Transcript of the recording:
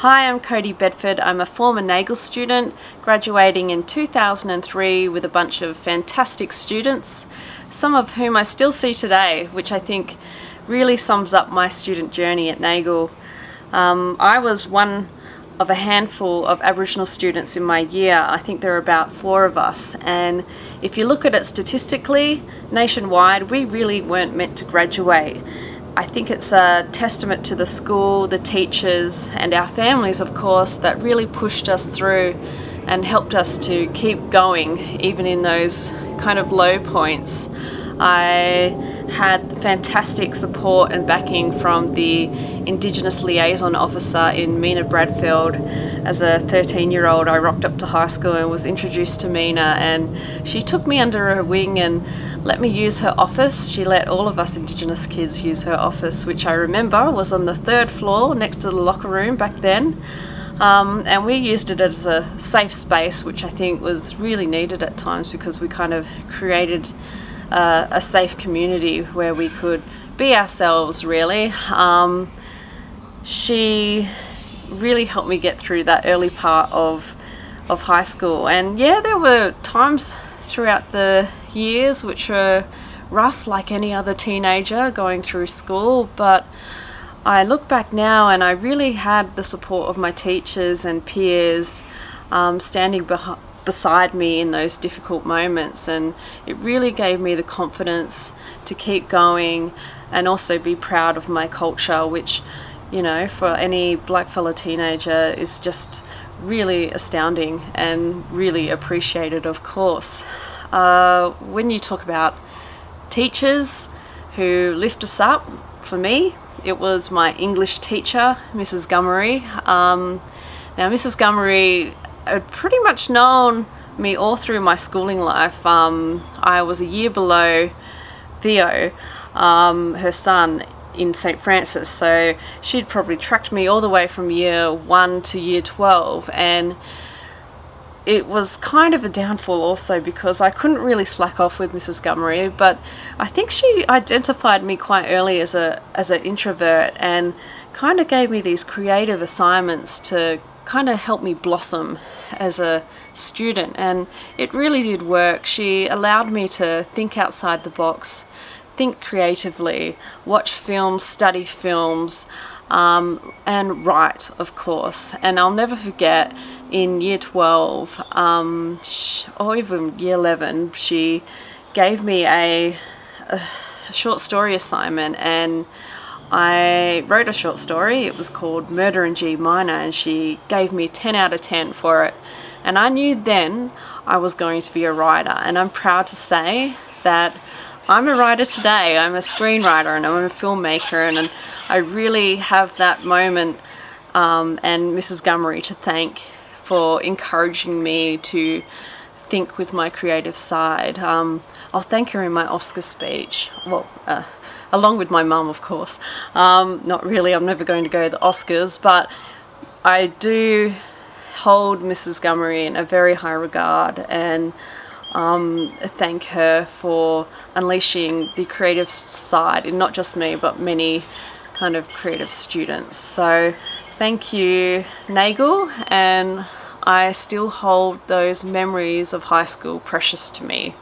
Hi, I'm Kodie Bedford. I'm a former NAGLE student, graduating in 2003 with a bunch of fantastic students, some of whom I still see today, which I think really sums up my student journey at NAGLE. I was one of a handful of Aboriginal students in my year. I think there are about 4 of us, and if you look at it statistically, nationwide, we really weren't meant to graduate. I think it's a testament to the school, the teachers, and our families, of course, that really pushed us through and helped us to keep going, even in those kind of low points. I had fantastic support and backing from the Indigenous Liaison Officer in Mina Bradfield. As a 13-year-old, I rocked up to high school and was introduced to Mina, and she took me under her wing and let me use her office. She let all of us Indigenous kids use her office, which I remember was on the 3rd floor next to the locker room back then. And we used it as a safe space, which I think was really needed at times because we kind of created a safe community where we could be ourselves, really. She really helped me get through that early part of high school. And yeah, there were times throughout the years which were rough, like any other teenager going through school, but I look back now and I really had the support of my teachers and peers standing beside me in those difficult moments, and it really gave me the confidence to keep going and also be proud of my culture, which, you know, for any blackfella teenager is just really astounding and really appreciated, of course. When you talk about teachers who lift us up, for me, it was my English teacher, Mrs. Gummery. Now, Mrs. Gummery had pretty much known me all through my schooling life. I was a year below Theo, her son, in St. Francis, so she'd probably tracked me all the way from year 1 to year 12, and it was kind of a downfall also because I couldn't really slack off with Mrs. Gummery, but I think she identified me quite early as an introvert and kind of gave me these creative assignments to kind of help me blossom as a student, and it really did work. She allowed me to think outside the box, think creatively, watch films, study films, and write, of course. And I'll never forget, in year 12 or even year 11, she gave me a short story assignment, and I wrote a short story. It was called Murder in G Minor, and she gave me 10 out of 10 for it. And I knew then I was going to be a writer, and I'm proud to say that I'm a writer today. I'm a screenwriter and I'm a filmmaker, and I really have that moment and Mrs. Gummery to thank for encouraging me to think with my creative side. I'll thank her in my Oscar speech. Well, along with my mum, of course. Not really, I'm never going to go to the Oscars, but I do hold Mrs. Gummery in a very high regard, and thank her for unleashing the creative side in not just me, but many kind of creative students. So thank you, NAGLE, and I still hold those memories of high school precious to me.